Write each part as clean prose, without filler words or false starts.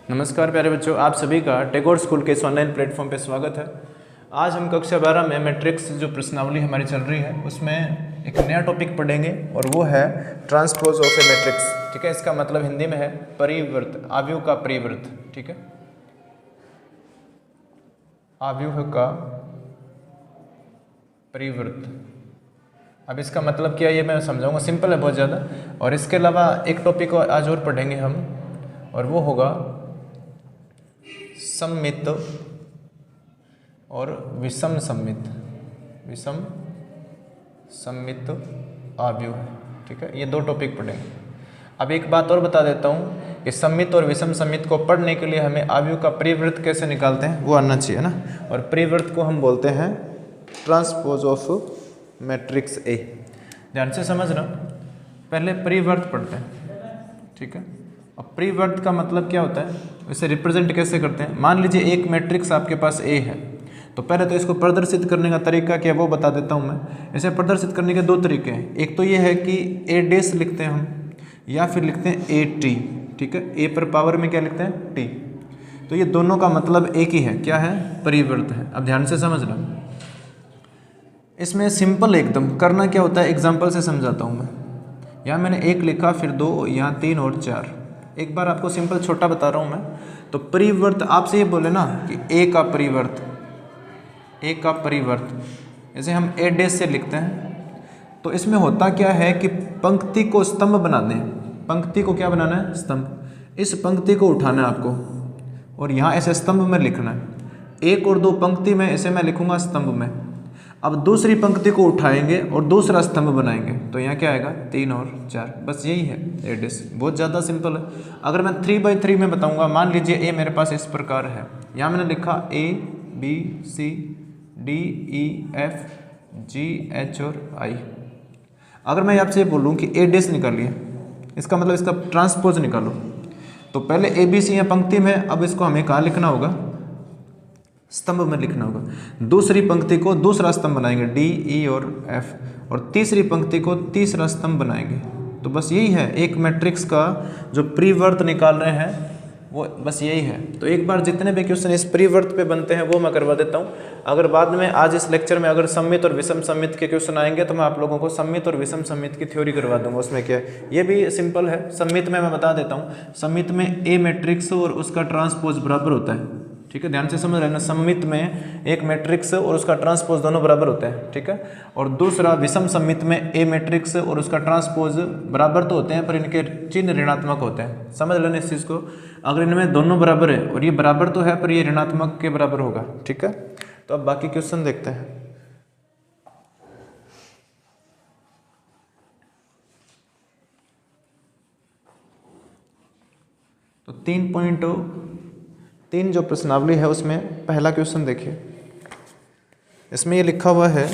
नमस्कार प्यारे बच्चों, आप सभी का टैगोर स्कूल के इस ऑनलाइन प्लेटफॉर्म पे स्वागत है। आज हम कक्षा 12 में मैट्रिक्स जो प्रश्नावली हमारी चल रही है उसमें एक नया टॉपिक पढ़ेंगे और वो है ट्रांसपोज ऑफ ए मैट्रिक्स। ठीक है, इसका मतलब हिंदी में है परिवर्त, आव्यूह का परिवर्त। ठीक है, आव्यूह का परिवर्त। अब इसका मतलब क्या है ये मैं समझाऊंगा, सिंपल है बहुत ज़्यादा। और इसके अलावा एक टॉपिक आज और पढ़ेंगे हम और वो होगा सममित और विषम सममित, विषम सममित आव्यूह। ठीक है, ये दो टॉपिक पढ़ेंगे। अब एक बात और बता देता हूँ कि सममित और विषम सममित को पढ़ने के लिए हमें आव्यूह का परिवर्त कैसे निकालते हैं वो आना चाहिए ना। और परिवर्त को हम बोलते हैं ट्रांसपोज ऑफ मैट्रिक्स ए। ध्यान से समझना, पहले परिवर्त पढ़ते हैं। ठीक है, अब परिवर्त का मतलब क्या होता है, इसे रिप्रेजेंट कैसे करते हैं। मान लीजिए एक मैट्रिक्स आपके पास ए है, तो पहले तो इसको प्रदर्शित करने का तरीका क्या है वो बता देता हूँ मैं। इसे प्रदर्शित करने के दो तरीके हैं। एक तो ये है कि ए डैश लिखते हैं हम, या फिर लिखते हैं ए टी। ठीक है, ए पर पावर में क्या लिखते हैं, टी। तो ये दोनों का मतलब एक ही है, क्या है, परिवर्त है। अब ध्यान से समझना, इसमें सिंपल एकदम करना क्या होता है, एग्जाम्पल से समझाता हूँ मैं। यहाँ मैंने एक लिखा, फिर दो, यहाँ तीन और चार। एक बार आपको सिंपल छोटा बता रहा हूँ मैं। तो परिवर्त आपसे ये बोले ना कि ए का परिवर्त, ए का परिवर्त जैसे हम ए डैश से लिखते हैं, तो इसमें होता क्या है कि पंक्ति को स्तंभ बनाते हैं। पंक्ति को क्या बनाना है, स्तंभ। इस पंक्ति को उठाना है आपको और यहाँ ऐसे स्तंभ में लिखना है। एक और दो पंक्ति में इसे मैं लिखूंगा स्तंभ में। अब दूसरी पंक्ति को उठाएंगे और दूसरा स्तंभ बनाएंगे, तो यहाँ क्या आएगा, तीन और चार। बस यही है ए डैश, बहुत ज़्यादा सिंपल है। अगर मैं 3x3 में बताऊंगा, मान लीजिए ए मेरे पास इस प्रकार है। यहाँ मैंने लिखा A B C D E F G H और आई। अगर मैं आपसे बोलूँ कि ए डैश निकालिए, इसका मतलब इसका ट्रांसपोज निकालो, तो पहले ए बी सी है पंक्ति में, अब इसको हमें कहाँ लिखना होगा, स्तंभ में लिखना होगा। दूसरी पंक्ति को दूसरा स्तंभ बनाएंगे, डी ई और एफ, और तीसरी पंक्ति को तीसरा स्तंभ बनाएंगे। तो बस यही है, एक मैट्रिक्स का जो परिवर्त निकाल रहे हैं वो बस यही है। तो एक बार जितने भी क्वेश्चन इस परिवर्त पे बनते हैं वो मैं करवा देता हूँ। अगर बाद में आज इस लेक्चर में अगर सममित और विषम सममित के क्वेश्चन आएंगे तो मैं आप लोगों को सममित और विषम सममित की थ्योरी करवा दूंगा। उसमें क्या है, ये भी सिंपल है। सममित में मैं बता देता हूँ, सममित में ए मैट्रिक्स और उसका ट्रांसपोज बराबर होता है। ठीक है, ध्यान से समझ लेना, सममित में एक मैट्रिक्स और उसका ट्रांसपोज दोनों बराबर होते हैं। ठीक है, और दूसरा विषम सममित में ए मैट्रिक्स और उसका ट्रांसपोज बराबर तो होते हैं पर इनके चिन्ह ऋणात्मक होते हैं। समझ लेना इस चीज़ को। अगर इनमें दोनों बराबर है और ये बराबर तो है पर ये ऋणात्मक के बराबर होगा। ठीक है, तो अब बाकी क्वेश्चन देखते हैं। तो 3.3 जो प्रश्नावली है उसमें पहला क्वेश्चन देखिए। इसमें ये लिखा हुआ है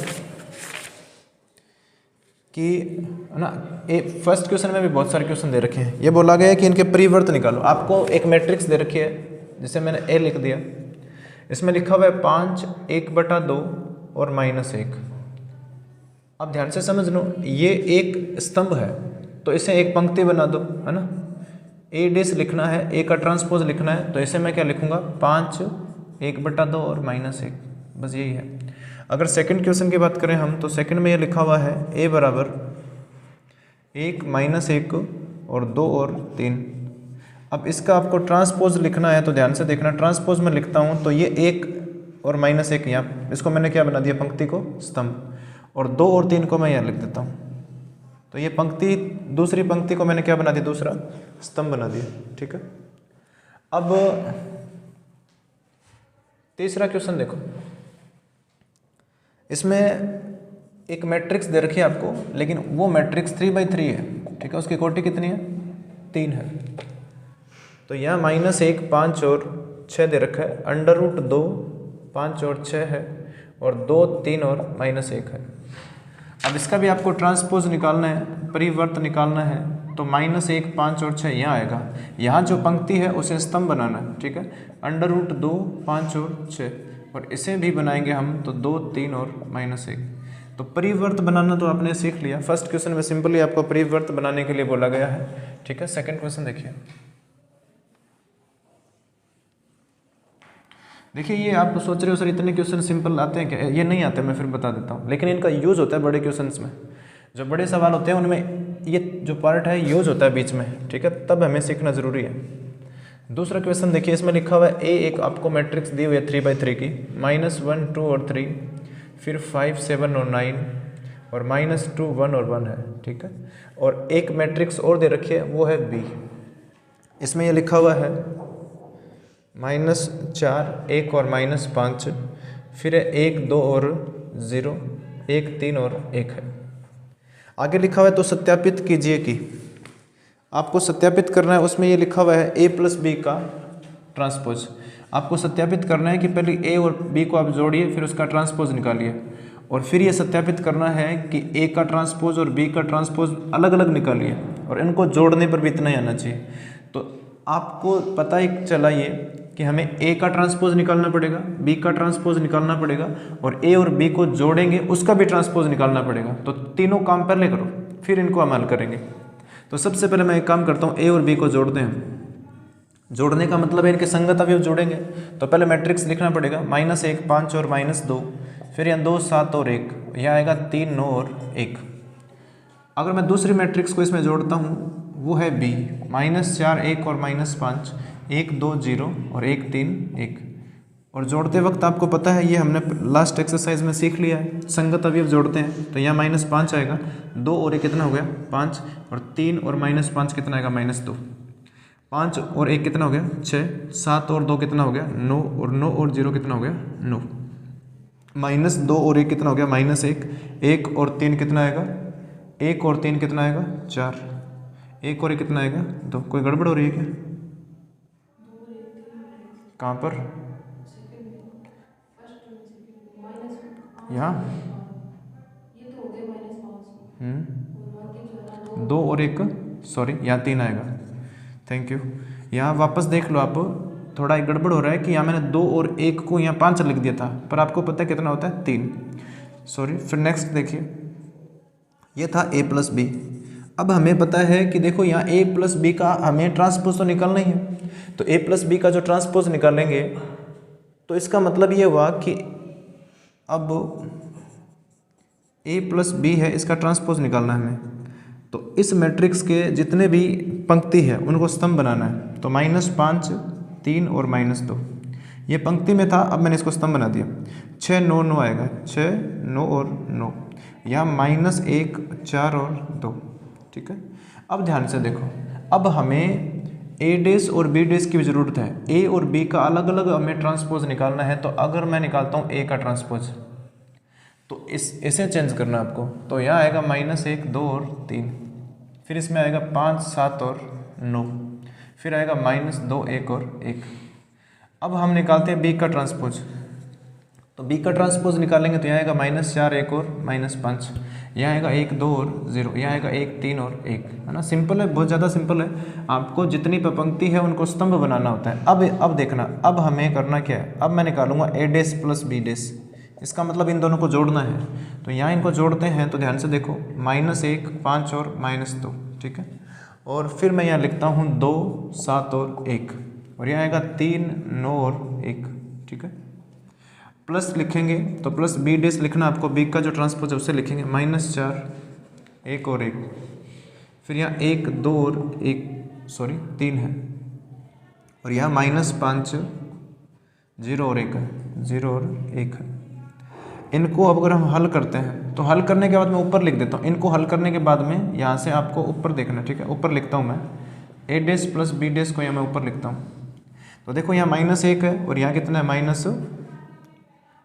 कि ना, फर्स्ट क्वेश्चन में भी बहुत सारे क्वेश्चन दे रखे हैं। ये बोला गया है कि इनके परिवर्त निकालो। आपको एक मैट्रिक्स दे रखी है, जिसे मैंने ए लिख दिया। इसमें लिखा हुआ है 5, 1/2 और -1। अब ध्यान से समझ लो, ये एक स्तंभ है तो इसे एक पंक्ति बना दो, है ना। ए डैश लिखना है, ए का ट्रांसपोज लिखना है, तो इसे मैं क्या लिखूंगा, 5, 1/2 और -1। बस यही है। अगर सेकंड क्वेश्चन की बात करें हम, तो सेकंड में ये लिखा हुआ है ए बराबर 1, -1 और 2 और 3। अब इसका आपको ट्रांसपोज लिखना है, तो ध्यान से देखना, ट्रांसपोज में लिखता हूँ तो ये 1 और -1 यहाँ, इसको मैंने क्या बना दिया, पंक्ति को स्तंभ, और 2 और 3 को मैं यहाँ लिख देता हूँ। तो ये पंक्ति, दूसरी पंक्ति को मैंने क्या बना दिया, दूसरा स्तंभ बना दिया। ठीक है, अब तीसरा क्वेश्चन देखो। इसमें एक मैट्रिक्स दे रखी है आपको, लेकिन वो मैट्रिक्स 3x3 है। ठीक है, उसकी कोटि कितनी है, 3 है। तो यहाँ -1, 5 और 6 दे रखा है, √2, 5 और 6 है, और 2, 3 और -1 है। अब इसका भी आपको ट्रांसपोज निकालना है, परिवर्त निकालना है, तो -1, 5 और 6 यहाँ आएगा। यहाँ जो पंक्ति है उसे स्तंभ बनाना है। ठीक है, √2, 5 और 6, और इसे भी बनाएंगे हम तो 2, 3 और -1। तो परिवर्त बनाना तो आपने सीख लिया। फर्स्ट क्वेश्चन में सिंपली आपको परिवर्त बनाने के लिए बोला गया है। ठीक है, सेकंड क्वेश्चन देखिए। देखिए ये आप सोच रहे हो सर इतने क्वेश्चन सिंपल आते हैं क्या? ये नहीं आते, मैं फिर बता देता हूँ, लेकिन इनका यूज़ होता है बड़े क्वेश्चंस में। जो बड़े सवाल होते हैं उनमें ये जो पार्ट है यूज़ होता है बीच में, ठीक है, तब हमें सीखना ज़रूरी है। दूसरा क्वेश्चन देखिए, इसमें लिखा हुआ है एक आपको मैट्रिक्स दी हुई है 3/3 की, -1 2 और 3, फिर 5 7 और 9 और -2 1 और 1 है, ठीक है। और एक मैट्रिक्स और दे रखी है, वो है बी। इसमें ये लिखा हुआ है -4 1 और -5, फिर है 1 2 और 0, 1 3 और 1 है। आगे लिखा हुआ है तो सत्यापित कीजिए कि, आपको सत्यापित करना है। उसमें ये लिखा हुआ है a+b का ट्रांसपोज। आपको सत्यापित करना है कि पहले a और b को आप जोड़िए, फिर उसका ट्रांसपोज निकालिए, और फिर ये सत्यापित करना है कि a का ट्रांसपोज और b का ट्रांसपोज अलग अलग निकालिए, और इनको जोड़ने पर भी इतना ही आना चाहिए। तो आपको पता ही चला ये कि हमें a का ट्रांसपोज निकालना पड़ेगा, b का ट्रांसपोज निकालना पड़ेगा, और a और b को जोड़ेंगे उसका भी ट्रांसपोज निकालना पड़ेगा। तो तीनों काम पहले करो, फिर इनको अमल करेंगे। तो सबसे पहले मैं एक काम करता हूँ, a और b को जोड़ते हैं। जोड़ने का मतलब है इनके संगत अवयव जोड़ेंगे। तो पहले मैट्रिक्स लिखना पड़ेगा, -1 5 और -2, फिर यहाँ 2 7 और 1, यहाँ आएगा 3 9 और 1। अगर मैं दूसरी मैट्रिक्स को इसमें जोड़ता हूँ, वो है b, -4 1 और -5, 1 2 0 और 1 3 1। और जोड़ते वक्त आपको पता है, ये हमने लास्ट एक्सरसाइज में सीख लिया है, संगत अवयव जोड़ते हैं। तो यहाँ -5 आएगा, 2 और 1 कितना हो गया 5, और 3 और -5 कितना आएगा -2, 5 और 1 कितना हो गया 6, 7 और 2 कितना हो गया 9, और 9 और 0 कितना हो गया 9, -2 और 1 कितना हो गया -1, 1 और 3 कितना आएगा 1 और 3 कितना आएगा 4, 1 और 1 कितना आएगा 2। कोई गड़बड़ हो रही है क्या? कहाँ पर? यहाँ 2 और 1, सॉरी यहाँ 3 आएगा। Thank you. यहाँ वापस देख लो आप, थोड़ा एक गड़बड़ हो रहा है कि यहाँ मैंने 2 और 1 को यहाँ 5 लिख दिया था, पर आपको पता है कितना होता है 3, सॉरी। फिर नेक्स्ट देखिए, ये था a+b। अब हमें पता है कि देखो यहाँ a+b का हमें ट्रांसपोज तो निकालना ही है। तो a+b का जो ट्रांसपोज निकालेंगे, तो इसका मतलब ये हुआ कि अब a+b है, इसका ट्रांसपोज निकालना है हमें। तो इस मैट्रिक्स के जितने भी पंक्ति है उनको स्तंभ बनाना है। तो -5 3 और -2 ये पंक्ति में था, अब मैंने इसको स्तंभ बना दिया। 6 9 9 आएगा, 6 9 और 9, यहाँ -1 4 और 2, ठीक है। अब ध्यान से देखो, अब हमें a' और b' की भी ज़रूरत है। a और b का अलग अलग हमें ट्रांसपोज निकालना है। तो अगर मैं निकालता हूँ a का ट्रांसपोज, तो इसे चेंज करना आपको। तो यहाँ आएगा -1 2 और 3, फिर इसमें आएगा 5 7 और 9, फिर आएगा -2 1 और 1। अब हम निकालते हैं b का ट्रांसपोज। तो b का ट्रांसपोज निकालेंगे तो यहाँ आएगा -4 1 और -5, यहाँ आएगा 1 2 और 0, यहाँ आएगा 1 3 और 1, है ना। सिंपल है, बहुत ज़्यादा सिंपल है। आपको जितनी पंक्ति है उनको स्तंभ बनाना होता है। अब देखना, अब हमें करना क्या है, अब मैं निकालूंगा a' + b'। इसका मतलब इन दोनों को जोड़ना है। तो यहाँ इनको जोड़ते हैं, तो ध्यान से देखो, -1 5 और -2, ठीक है। और फिर मैं यहाँ लिखता हूँ 2 7 और 1, और यहाँ आएगा 3 9 और 1, ठीक है। प्लस लिखेंगे तो प्लस b' लिखना आपको, b का जो ट्रांसपोज है उससे लिखेंगे, -4 1 और 1, फिर यहाँ 1 2 और 1 सॉरी 3 है, और यहाँ -5 0 और 1 है, 0 और 1 है। इनको अब अगर हम हल करते हैं, तो हल करने के बाद मैं ऊपर लिख देता हूँ। इनको हल करने के बाद में यहाँ से आपको ऊपर देखना, ठीक है। ऊपर लिखता हूँ मैं a' + b' को यहाँ मैं ऊपर लिखता हूँ। तो देखो यहाँ -1 है, और यहाँ कितना है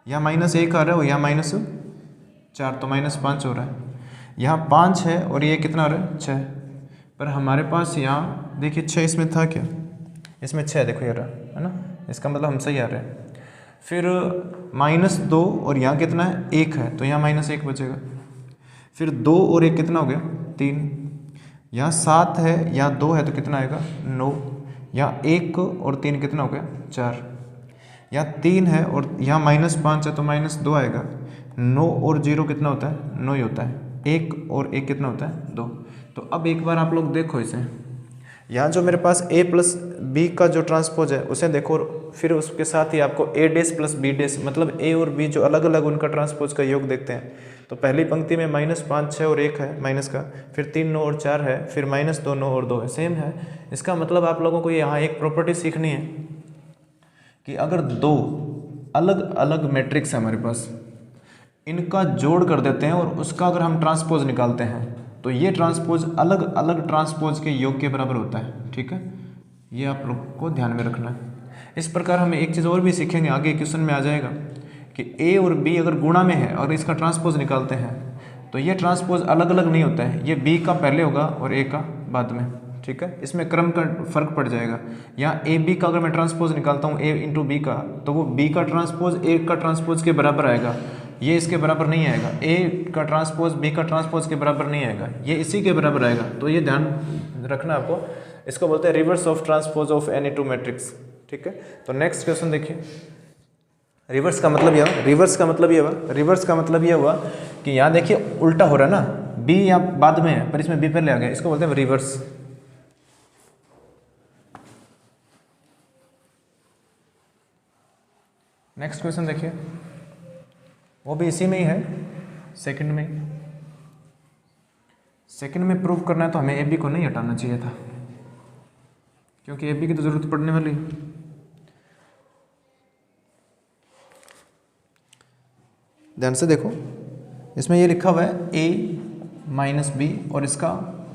यहाँ -1 आ रहा है, और यहाँ -4, तो -5 हो रहा है। यहाँ 5 है, और ये कितना आ रहा है 6, पर हमारे पास यहाँ देखिए 6 इसमें था क्या, इसमें 6 देखो ये रहा, है ना। इसका मतलब हम सही आ रहे हैं। फिर -2 और यहाँ कितना है 1 है, तो यहाँ -1 बचेगा। फिर 2 और 1 कितना हो गया 3, यहाँ 7 है, यहाँ 2 है, तो कितना आएगा 9, यहाँ 1 और 3 कितना हो गया 4, यहाँ 3 है, और यहाँ -5 है, तो -2 आएगा। 9 और 0 कितना होता है 9 ही होता है। 1 और 1 कितना होता है 2। तो अब एक बार आप लोग देखो इसे, यहाँ जो मेरे पास a प्लस बी का जो ट्रांसपोज है उसे देखो, फिर उसके साथ ही आपको a dash plus B dash मतलब a और b जो अलग अलग उनका ट्रांसपोज का योग देखते हैं। तो पहली पंक्ति में -5 6 और 1 है माइनस का, फिर 3 9 और 4 है, फिर -2 9 और 2 है, सेम है। इसका मतलब आप लोगों को यहाँ एक प्रॉपर्टी सीखनी है कि अगर दो अलग अलग मैट्रिक्स है हमारे पास, इनका जोड़ कर देते हैं और उसका अगर हम ट्रांसपोज निकालते हैं तो ये ट्रांसपोज अलग अलग ट्रांसपोज के योग के बराबर होता है। ठीक है, ये आप लोग को ध्यान में रखना है। इस प्रकार हम एक चीज़ और भी सीखेंगे, आगे क्वेश्चन में आ जाएगा कि a और b अगर गुणा में है और इसका ट्रांसपोज निकालते हैं तो ये ट्रांसपोज अलग अलग नहीं होता है, ये b का पहले होगा और a का बाद में। ठीक है, इसमें क्रम का फर्क पड़ जाएगा। यहाँ ए बी का अगर मैं ट्रांसपोज निकालता हूँ a इंटू बी का, तो वो b का ट्रांसपोज a का ट्रांसपोज के बराबर आएगा, ये इसके बराबर नहीं आएगा। a का ट्रांसपोज b का ट्रांसपोज के बराबर नहीं आएगा, ये इसी के बराबर आएगा। तो ये ध्यान रखना आपको, इसको बोलते हैं reverse of transpose of any two matrix. ठीक है, तो नेक्स्ट क्वेश्चन देखिए। रिवर्स का मतलब यह हुआ, रिवर्स का मतलब यह हुआ, रिवर्स का मतलब यह हुआ कि यहाँ देखिए उल्टा हो रहा है ना, b यहाँ बाद में है पर इसमें b पहले आ गया, इसको बोलते हैं रिवर्स। नेक्स्ट क्वेश्चन देखिए, वो भी इसी में ही है, सेकंड में। सेकंड में प्रूव करना है तो हमें ए बी को नहीं हटाना चाहिए था, क्योंकि ए बी की तो जरूरत पड़ने वाली है। ध्यान से देखो, इसमें ये लिखा हुआ है a माइनस बी और इसका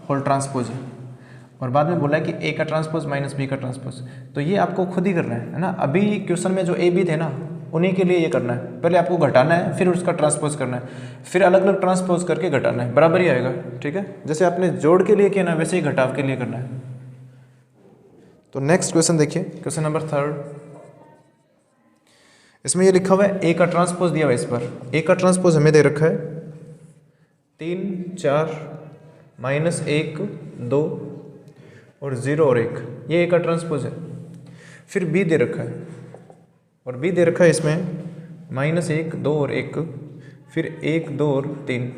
होल ट्रांसपोज है, और बाद में बोला है कि a का ट्रांसपोज माइनस बी का ट्रांसपोज। तो ये आपको खुद ही करना है ना। अभी क्वेश्चन में जो a b थे ना, उन्हीं के लिए ये करना है। पहले आपको घटाना है, फिर उसका ट्रांसपोज करना है, फिर अलग अलग ट्रांसपोज करके घटाना है, बराबर ही आएगा। ठीक है, जैसे आपने जोड़ के लिए किया ना, वैसे ही घटाव के लिए करना है। तो नेक्स्ट क्वेश्चन देखिए, क्वेश्चन नंबर 3। इसमें ये लिखा हुआ है a का ट्रांसपोज दिया हुआ है, इस पर a का ट्रांसपोज हमें दे रखा है 3 4 -1 2 और 0 और 1, ये a का ट्रांसपोज है। फिर b दे रखा है, और b दे रखा है इसमें -1 2 और 1, फिर 1 2 और 3।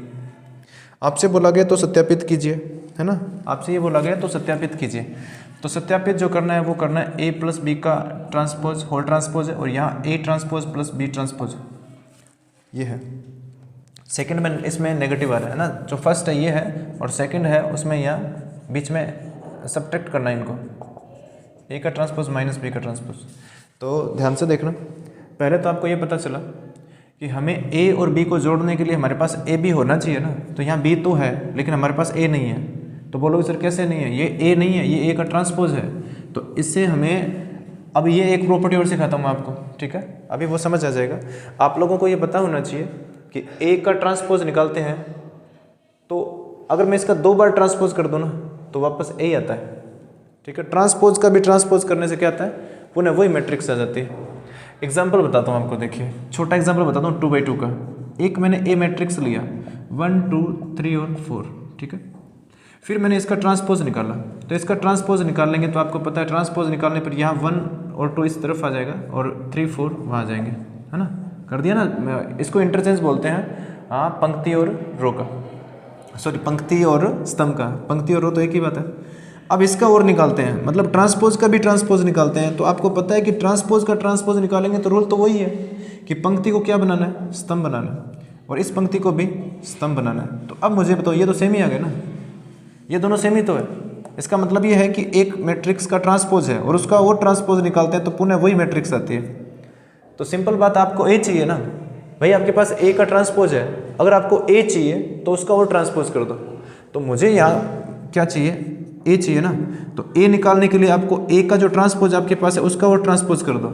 आपसे बोला गया तो सत्यापित कीजिए, है ना। आपसे ये बोला गया तो सत्यापित कीजिए। तो सत्यापित जो करना है वो करना है a प्लस बी का ट्रांसपोज होल ट्रांसपोज है, और यहाँ a transpose plus b transpose है, ये है। सेकंड में इसमें नेगेटिव आ रहा है ना, जो फर्स्ट है ये है और सेकंड है उसमें यहाँ बीच में सब्ट्रैक्ट करना है इनको, a का ट्रांसपोज माइनस b का ट्रांसपोज। तो ध्यान से देखना, पहले तो आपको ये पता चला कि हमें a और b को जोड़ने के लिए हमारे पास a b होना चाहिए ना। तो यहाँ b तो है लेकिन हमारे पास a नहीं है। तो बोलोगे सर कैसे नहीं है, ये a नहीं है, ये a का ट्रांसपोज है। तो इससे हमें अब ये एक प्रॉपर्टी और सिखाता हूँ आपको। ठीक है, अभी वो समझ आ जाएगा। आप लोगों को ये पता होना चाहिए कि a का ट्रांसपोज निकालते हैं तो अगर मैं इसका 2 बार ट्रांसपोज कर दूँ ना तो वापस a आता है। ठीक है, ट्रांसपोज का भी ट्रांसपोज करने से क्या आता है, पुनः वही मैट्रिक्स आ जाती है। एग्जाम्पल बताता हूँ आपको, देखिए छोटा एग्जाम्पल बताता हूँ 2x2 का। एक मैंने a मैट्रिक्स लिया 1 2 3 और 4। ठीक है, फिर मैंने इसका ट्रांसपोज निकाला। तो इसका ट्रांसपोज निकाल लेंगे तो आपको पता है ट्रांसपोज निकालने पर यहाँ 1 और 2 इस तरफ आ जाएगा और 3 4 वहाँ आ जाएंगे, है ना। कर दिया ना, इसको इंटरचेंज बोलते हैं। हाँ, पंक्ति और रो का, सॉरी पंक्ति और स्तंभ का। पंक्ति और रो तो एक ही बात है। अब इसका और निकालते हैं, मतलब ट्रांसपोज का भी ट्रांसपोज निकालते हैं। तो आपको पता है कि ट्रांसपोज का ट्रांसपोज निकालेंगे तो रूल तो वही है कि पंक्ति को क्या बनाना है, स्तंभ बनाना है, और इस पंक्ति को भी स्तंभ बनाना है। तो अब मुझे बताओ, ये तो सेम ही आ गया ना, ये दोनों सेम ही तो है। इसका मतलब ये है कि एक मैट्रिक्स का ट्रांसपोज है और उसका और ट्रांसपोज निकालते हैं तो पुनः वही मैट्रिक्स आती है। तो सिंपल बात, आपको a चाहिए ना भाई, आपके पास a का ट्रांसपोज है, अगर आपको a चाहिए तो उसका और ट्रांसपोज कर दो। तो मुझे यहाँ क्या चाहिए, a चाहिए ना। तो a निकालने के लिए आपको a का जो ट्रांसपोज आपके पास है उसका और ट्रांसपोज कर दो।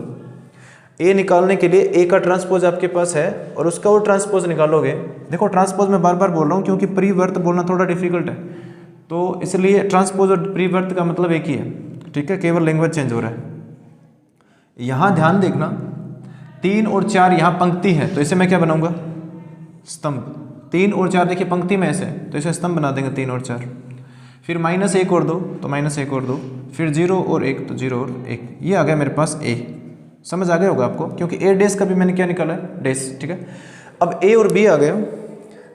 a निकालने के लिए a का ट्रांसपोज आपके पास है और उसका और ट्रांसपोज निकालोगे। देखो ट्रांसपोज मैं बार बार बोल रहा हूँ क्योंकि परिवर्त बोलना थोड़ा डिफिकल्ट है, तो इसलिए ट्रांसपोज और परिवर्त का मतलब एक ही है। ठीक है, केवल लैंग्वेज चेंज हो रहा है। यहाँ ध्यान देखना, 3 और 4 यहाँ पंक्ति है तो इसे मैं क्या बनाऊंगा, स्तंभ। 3 और 4 देखिए पंक्ति में ऐसे, तो इसे स्तंभ बना देंगे 3 और 4। फिर -1 और 2 तो -1 और 2, फिर 0 और 1 तो 0 और 1। ये आ गया मेरे पास a। समझ आ गया होगा आपको, क्योंकि a डैश का भी मैंने क्या निकाला है, डैश। ठीक है, अब a और b आ गया,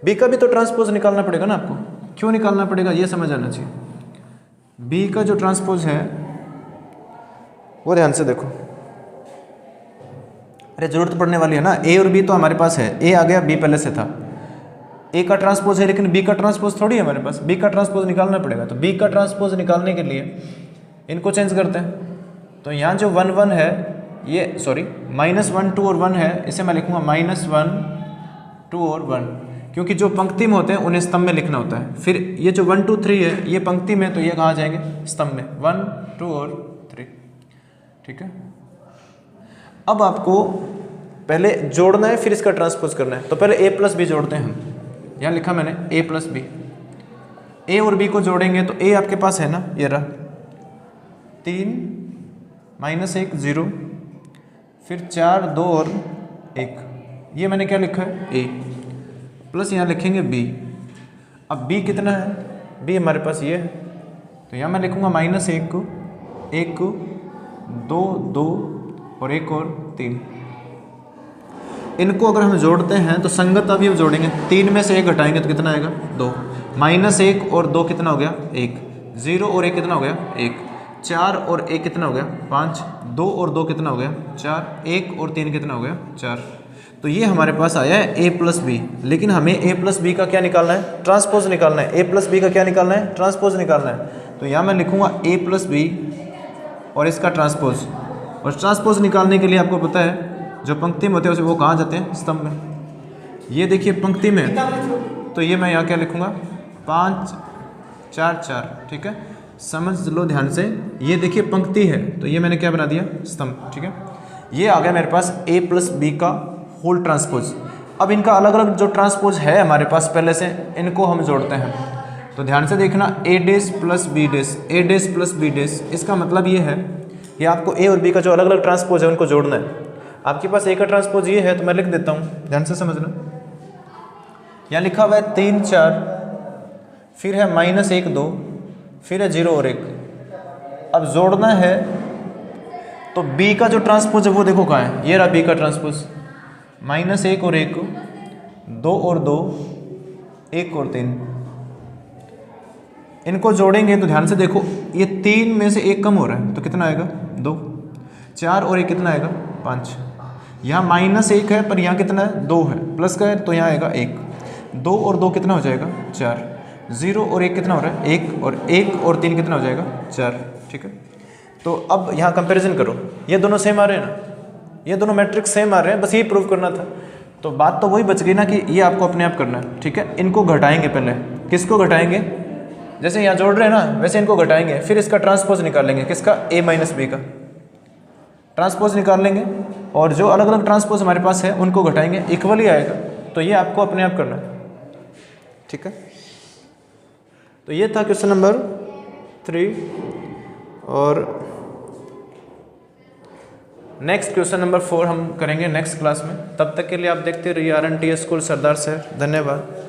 b का भी तो ट्रांसपोज निकालना पड़ेगा ना आपको। क्यों निकालना पड़ेगा ये समझ आना चाहिए। बी का जो ट्रांसपोज है वो ध्यान से देखो, अरे जरूरत पड़ने वाली है ना, ए और बी तो हमारे पास है, ए आ गया, बी पहले से था, ए का ट्रांसपोज है लेकिन बी का ट्रांसपोज थोड़ी है हमारे पास, बी का ट्रांसपोज निकालना पड़ेगा। तो बी का ट्रांसपोज निकालने के लिए इनको चेंज करते हैं। तो यहाँ जो 1 1 है ये सॉरी -1 2 और 1 है, इसे मैं लिखूँगा -1 2 और 1, क्योंकि जो पंक्ति में होते हैं उन्हें स्तंभ में लिखना होता है। फिर ये जो 1 2 3 है ये पंक्ति में, तो ये कहाँ जाएंगे, स्तंभ में, 1 2 और 3। ठीक है, अब आपको पहले जोड़ना है फिर इसका ट्रांसपोज करना है। तो पहले a प्लस बी जोड़ते हैं हम, यहाँ लिखा मैंने a प्लस बी, ए और बी को जोड़ेंगे तो a आपके पास है ना, ये रहा 3 -1 0, फिर 4 2 और 1, ये मैंने क्या लिखा है a, प्लस यहाँ लिखेंगे b। अब b कितना है, b हमारे पास ये है, तो यहाँ मैं लिखूँगा -1 को 1 को 2 2 और 1 और 3। इनको अगर हम जोड़ते हैं तो संगत अवयव जोड़ेंगे, 3 में से 1 घटाएंगे तो कितना आएगा 2, -1 और 2 कितना हो गया 1, 0 और 1 कितना हो गया 1, 4 और 1 कितना हो गया 5, 2 और 2 कितना हो गया 4, 1 और 3 कितना हो गया 4। तो ये हमारे पास आया है a प्लस बी, लेकिन हमें a प्लस बी का क्या निकालना है, ट्रांसपोज निकालना है। a प्लस बी का क्या निकालना है, ट्रांसपोज निकालना है। तो यहाँ मैं लिखूँगा a प्लस बी और इसका ट्रांसपोज, और ट्रांसपोज निकालने के लिए आपको पता है जो पंक्ति में होते हैं वो कहाँ जाते हैं, स्तंभ में। ये देखिए पंक्ति में, तो ये मैं यहाँ क्या लिखूँगा 5 4 4। ठीक है, समझ लो ध्यान से, ये देखिए पंक्ति है तो ये मैंने क्या बना दिया, स्तंभ। ठीक है, ये आ गया मेरे पास a प्लस बी का होल ट्रांसपोज। अब इनका अलग अलग जो ट्रांसपोज है हमारे पास पहले से, इनको हम जोड़ते हैं। तो ध्यान से देखना, a dash plus B dash, a dash plus B dash, इसका मतलब ये है कि आपको a और b का जो अलग अलग ट्रांसपोज है उनको जोड़ना है। आपके पास a का ट्रांसपोज ये है तो मैं लिख देता हूँ, ध्यान से समझना। यहाँ लिखा हुआ है 3 4, फिर है -1 2, फिर है 0 और 1। अब जोड़ना है तो b का जो ट्रांसपोज है वो देखो कहाँ है, ये रहा b का ट्रांसपोज, -1 और 1, 2 और 2, 1 और 3। इनको जोड़ेंगे तो ध्यान से देखो, ये 3 में से 1 कम हो रहा है तो कितना आएगा 2, 4 और 1 कितना आएगा 5। यहाँ -1 है पर यहाँ कितना है 2 है, प्लस का है तो यहाँ आएगा 1, 2 और 2 कितना हो जाएगा 4, 0 और 1 कितना हो रहा है 1, और 1 और 3 कितना हो जाएगा 4। ठीक है, तो अब यहाँ कंपैरिजन करो, ये दोनों सेम आ रहे हैं ना, ये दोनों मैट्रिक्स सेम आ रहे हैं, बस यही प्रूव करना था। तो बात तो वही बच गई ना कि ये आपको अपने आप करना है। ठीक है, इनको घटाएंगे पहले, किसको घटाएंगे, जैसे यहाँ जोड़ रहे हैं ना वैसे इनको घटाएंगे, फिर इसका ट्रांसपोज निकालेंगे, किसका a माइनस बी का ट्रांसपोज निकाल लेंगे, और जो अलग अलग ट्रांसपोज हमारे पास है उनको घटाएंगे, इक्वली आएगा। तो ये आपको अपने आप करना है। ठीक है, तो ये था क्वेश्चन नंबर 3, और नेक्स्ट क्वेश्चन नंबर 4 हम करेंगे नेक्स्ट क्लास में। तब तक के लिए आप देखते रहिए RNTS स्कूल सरदार शहर। धन्यवाद।